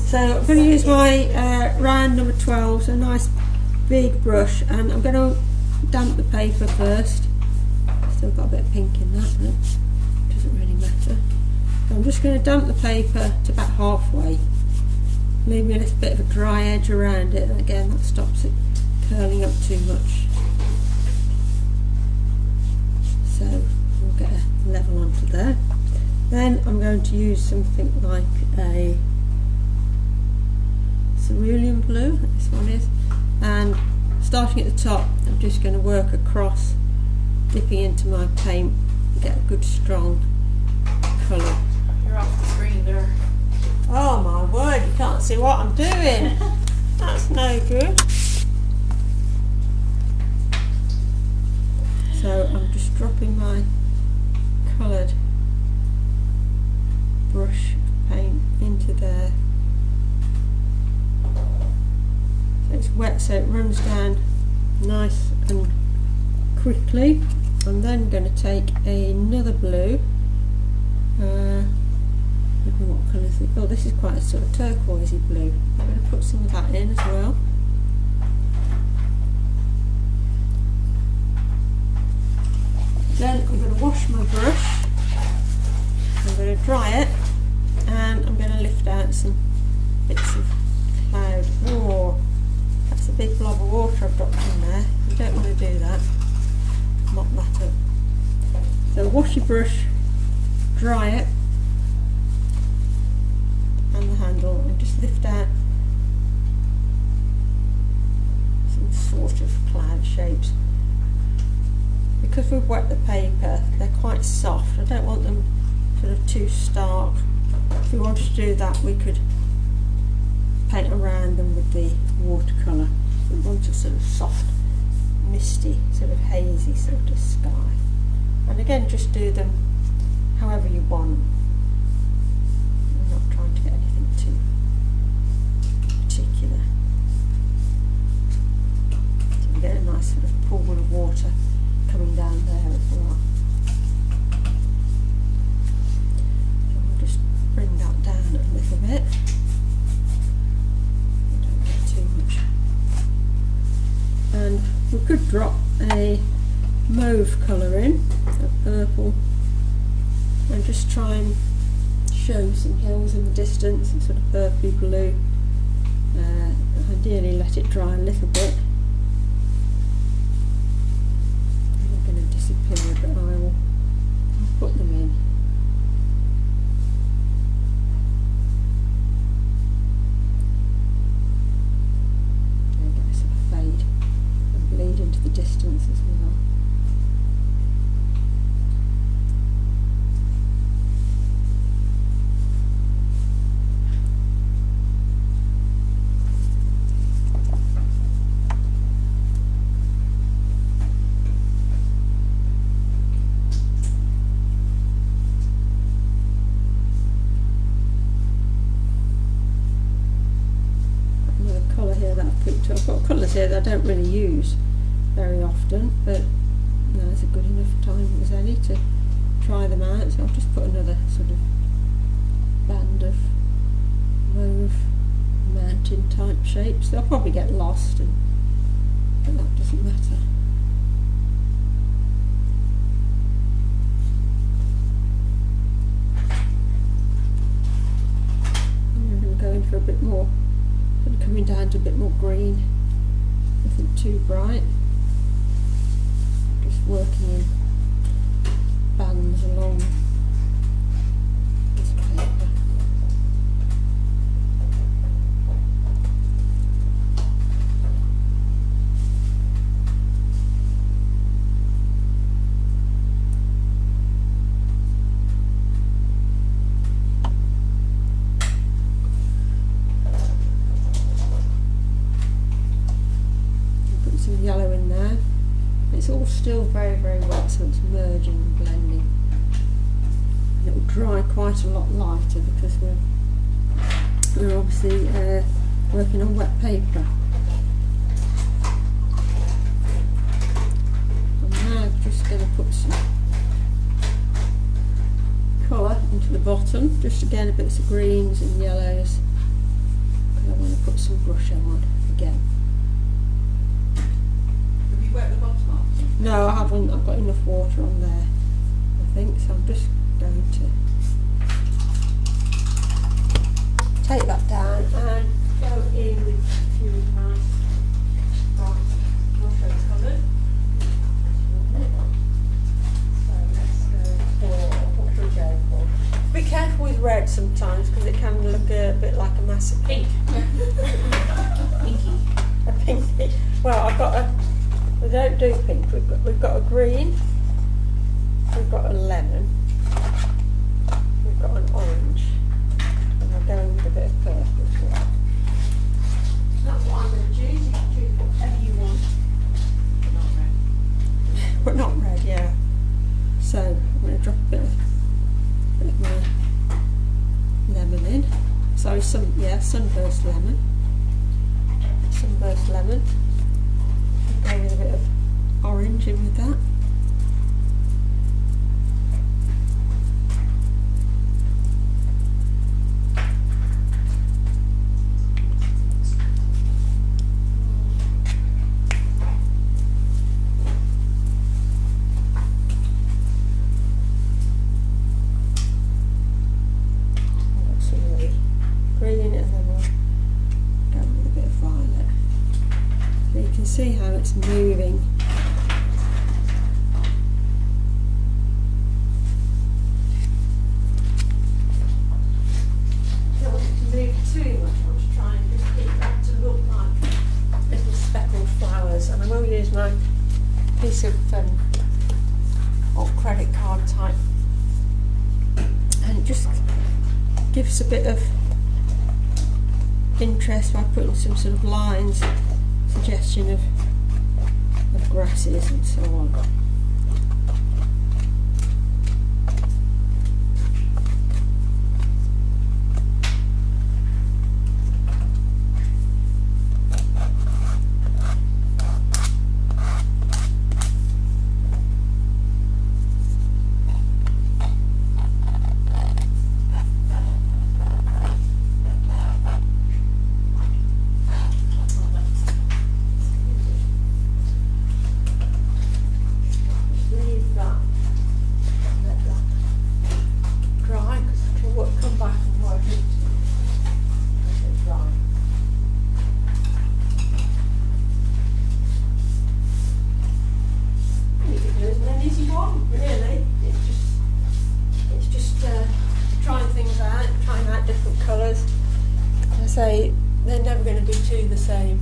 So I'm going to use my round number 12, so a nice big brush, and I'm going to damp the paper first. Still got a bit of pink in that, but it doesn't really matter. So I'm just going to damp the paper to about halfway, leaving a little bit of a dry edge around it, and again that stops it curling up too much. So we'll get a level onto there. Then I'm going to use something like a cerulean blue, this one is, and starting at the top I'm just going to work across, dipping into my paint and get a good strong colour. You're off the screen there. Oh my word, you can't see what I'm doing. That's no good. So I'm just dropping my coloured brush paint into there. So it's wet, so it runs down nice and quickly. I'm then going to take another blue. What colour is it? Oh, this is quite a sort of turquoisey blue. I'm going to put some of that in as well. Then I'm going to wash my brush. I'm going to dry it, and I'm going to lift out some bits of cloud. Oh, that's a big blob of water I've dropped in there. You don't want to do that. Mop that up. So wash your brush, dry it, and the handle, and just lift out some sort of cloud shapes. Because we've wet the paper, they're quite soft. I don't want them sort of too stark. If we wanted to do that, we could paint around them with the watercolour. We want a sort of soft, misty, sort of hazy sort of sky. And again, just do them however you want. I'm not trying to get anything too particular. So we get a nice sort of pool of water coming down there as well. So we'll just bring that down a little bit. Don't get too much. And we could drop a mauve colour in, a purple, and just try and show some hills in the distance, and sort of purpley blue. Ideally let it dry a little bit. They're going to disappear, but I will put them in. They're going to sort of fade and bleed into the distance as well. I've got colours here that I don't really use very often, but it's a good enough time as any to try them out. So I'll just put another sort of band of mauve mountain type shapes. They'll probably get lost, but that doesn't matter. I'm going to go in for a bit more, coming down to a bit more green, nothing too bright, just working in bands along this paper. Yellow in there. It's all still very, very wet, so it's merging and blending. And it will dry quite a lot lighter because we're obviously working on wet paper. I'm now just going to put some colour into the bottom, just again a bit of greens and yellows some brusho on again. Have you wet the bottom off? No, I haven't. I've got enough water on there, I think, so I'm just going to take that down and go in with a few nice bright brusho colours. So let's go for, what should we go for? Be careful with red sometimes because it can look a bit like a massive Pink. Pinky. a pinky. Well, I've got a. We don't do pink. We've got a green. We've got a lemon. We've got an orange, and we're going with a bit of purple as well. That's what I'm going to choose. You can choose whatever you want, But not red. but not red. Yeah. So I'm going to drop a bit of my lemon in. Sorry, sunburst lemon. Sunburst lemon. Go with a bit of orange in with that. Green, and then we'll go with a bit of violet. So you can see how it's moving. Don't want it to move too much. I want to try and just get that to look like little speckled flowers. And I will use my piece of old credit card type, and it just gives a bit of interest by putting some sort of lines, suggestion of grasses and so on. Trying out different colours. I say they're never going to be two the same.